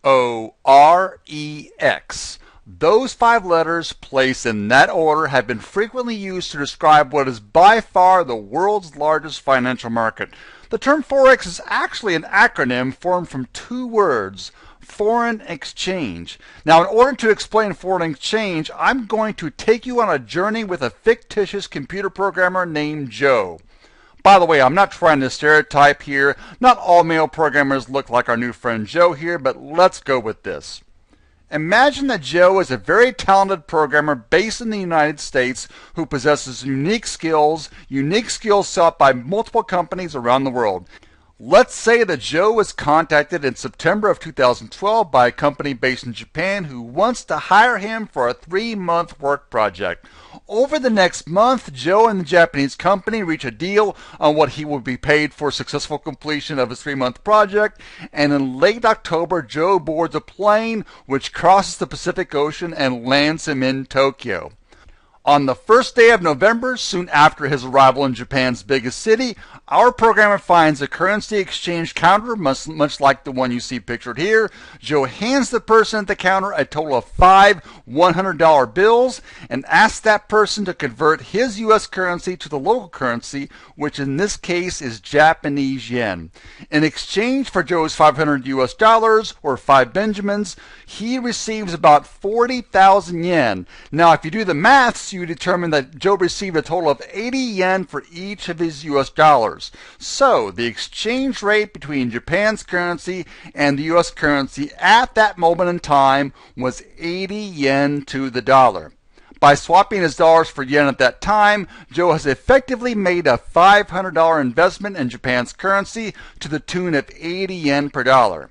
Forex. Those 5 letters, placed in that order, have been frequently used to describe what is by far the world's largest financial market. The term Forex is actually an acronym formed from 2 words: foreign exchange. Now, in order to explain foreign exchange, I'm going to take you on a journey with a fictitious computer programmer named Joe. By the way, I'm not trying to stereotype here. Not all male programmers look like our new friend Joe here, but let's go with this. Imagine that Joe is a very talented programmer based in the United States who possesses unique skills sought by multiple companies around the world. Let's say that Joe was contacted in September of 2012 by a company based in Japan who wants to hire him for a 3-month work project. Over the next month, Joe and the Japanese company reach a deal on what he will be paid for successful completion of his 3-month project, and in late October, Joe boards a plane which crosses the Pacific Ocean and lands him in Tokyo. On the first day of November, soon after his arrival in Japan's biggest city, our programmer finds a currency exchange counter, much like the one you see pictured here. Joe hands the person at the counter a total of 5 $100 bills and asks that person to convert his U.S. currency to the local currency, which in this case is Japanese yen. In exchange for Joe's $500 US, or 5 Benjamins, he receives about 40,000 yen. Now, if you do the maths, you determine that Joe received a total of 80 yen for each of his US dollars. So, the exchange rate between Japan's currency and the US currency at that moment in time was 80 yen to the dollar. By swapping his dollars for yen at that time, Joe has effectively made a $500 investment in Japan's currency to the tune of 80 yen per dollar.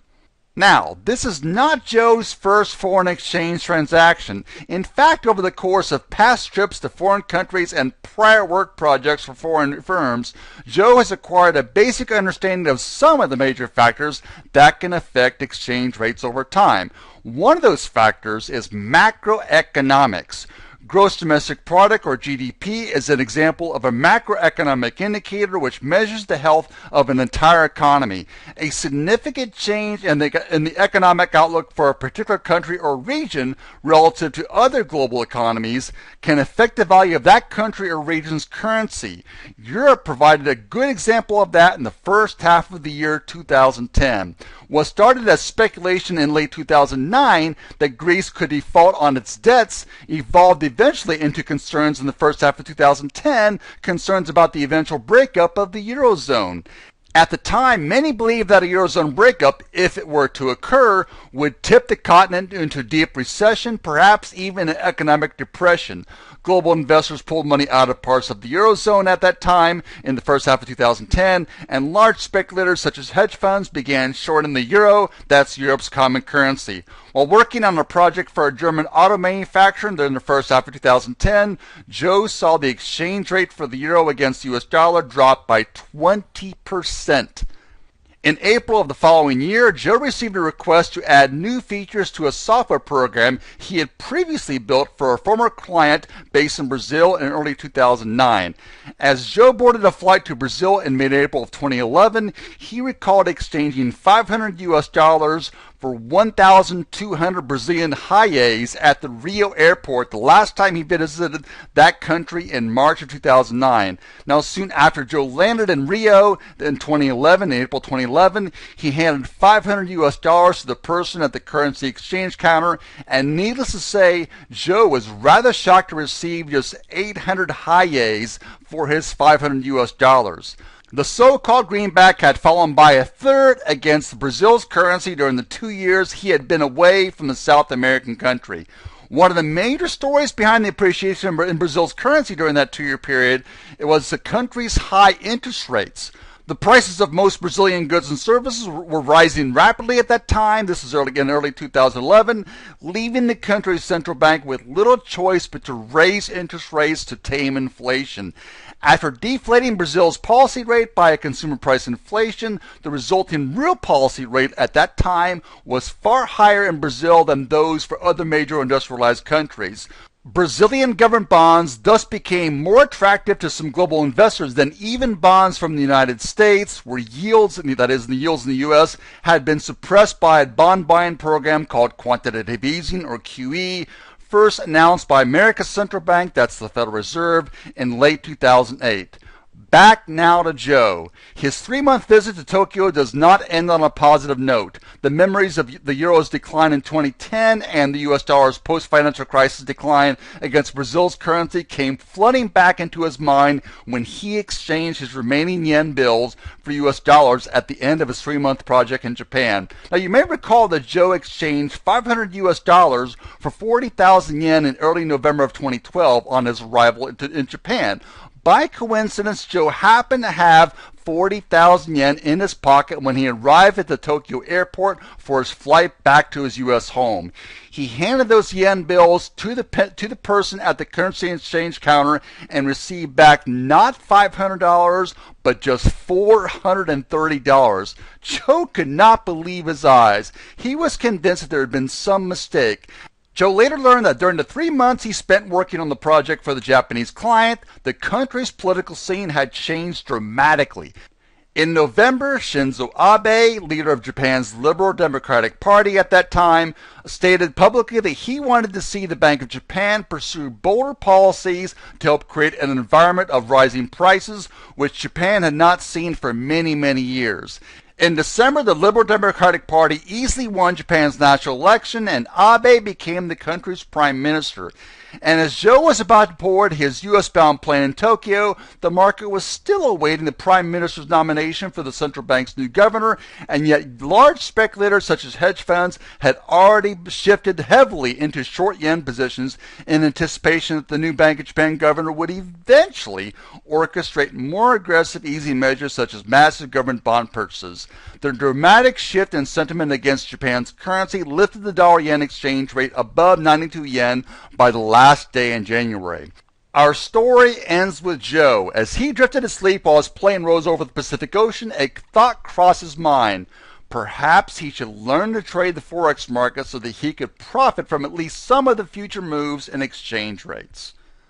Now, this is not Joe's first foreign exchange transaction. In fact, over the course of past trips to foreign countries and prior work projects for foreign firms, Joe has acquired a basic understanding of some of the major factors that can affect exchange rates over time. One of those factors is macroeconomics. Gross domestic product, or GDP, is an example of a macroeconomic indicator which measures the health of an entire economy. A significant change in the economic outlook for a particular country or region relative to other global economies can affect the value of that country or region's currency. Europe provided a good example of that in the first half of the year 2010. What started as speculation in late 2009 that Greece could default on its debts evolved eventually into concerns in the first half of 2010, concerns about the eventual breakup of the Eurozone. At the time, many believed that a Eurozone breakup, if it were to occur, would tip the continent into deep recession, perhaps even an economic depression. Global investors pulled money out of parts of the Eurozone at that time in the first half of 2010, and large speculators such as hedge funds began shorting the euro, that's Europe's common currency. While working on a project for a German auto manufacturer during the first half of 2010, Joe saw the exchange rate for the euro against the US dollar drop by 20%. In April of the following year, Joe received a request to add new features to a software program he had previously built for a former client based in Brazil in early 2009. As Joe boarded a flight to Brazil in mid-April of 2011, he recalled exchanging $500 US for 1,200 Brazilian reais at the Rio airport the last time he visited that country in March of 2009. Now, soon after Joe landed in Rio in April 2011, he handed $500 US to the person at the currency exchange counter, and needless to say, Joe was rather shocked to receive just 800 reais for his $500 US. The so-called greenback had fallen by a third against Brazil's currency during the 2 years he had been away from the South American country. One of the major stories behind the appreciation in Brazil's currency during that 2-year period was the country's high interest rates. The prices of most Brazilian goods and services were rising rapidly at that time. This is early 2011, leaving the country's central bank with little choice but to raise interest rates to tame inflation. After deflating Brazil's policy rate by a consumer price inflation, the resulting real policy rate at that time was far higher in Brazil than those for other major industrialized countries. Brazilian government bonds thus became more attractive to some global investors than even bonds from the United States, where yields, that is, the yields in the U.S., had been suppressed by a bond buying program called quantitative easing, or QE, first announced by America's central bank, that's the Federal Reserve, in late 2008. Back now to Joe. His 3-month visit to Tokyo does not end on a positive note. The memories of the euro's decline in 2010 and the US dollar's post-financial crisis decline against Brazil's currency came flooding back into his mind when he exchanged his remaining yen bills for US dollars at the end of his 3-month project in Japan. Now, you may recall that Joe exchanged 500 US dollars for 40,000 yen in early November of 2012 on his arrival in Japan. By coincidence, Joe happened to have 40,000 yen in his pocket when he arrived at the Tokyo airport for his flight back to his U.S. home. He handed those yen bills to the person at the currency exchange counter and received back not $500, but just $430. Joe could not believe his eyes. He was convinced that there had been some mistake. Joe later learned that during the 3 months he spent working on the project for the Japanese client, the country's political scene had changed dramatically. In November, Shinzo Abe, leader of Japan's Liberal Democratic Party at that time, stated publicly that he wanted to see the Bank of Japan pursue bolder policies to help create an environment of rising prices, which Japan had not seen for many, many years. In December, the Liberal Democratic Party easily won Japan's national election, and Abe became the country's prime minister. And as Joe was about to board his U.S.-bound plane in Tokyo, the market was still awaiting the prime minister's nomination for the central bank's new governor, and yet large speculators such as hedge funds had already shifted heavily into short yen positions in anticipation that the new Bank of Japan governor would eventually orchestrate more aggressive easing measures such as massive government bond purchases. The dramatic shift in sentiment against Japan's currency lifted the dollar-yen exchange rate above 92 yen by the last day in January. Our story ends with Joe. As he drifted to sleep while his plane rose over the Pacific Ocean, a thought crossed his mind. Perhaps he should learn to trade the Forex market so that he could profit from at least some of the future moves in exchange rates.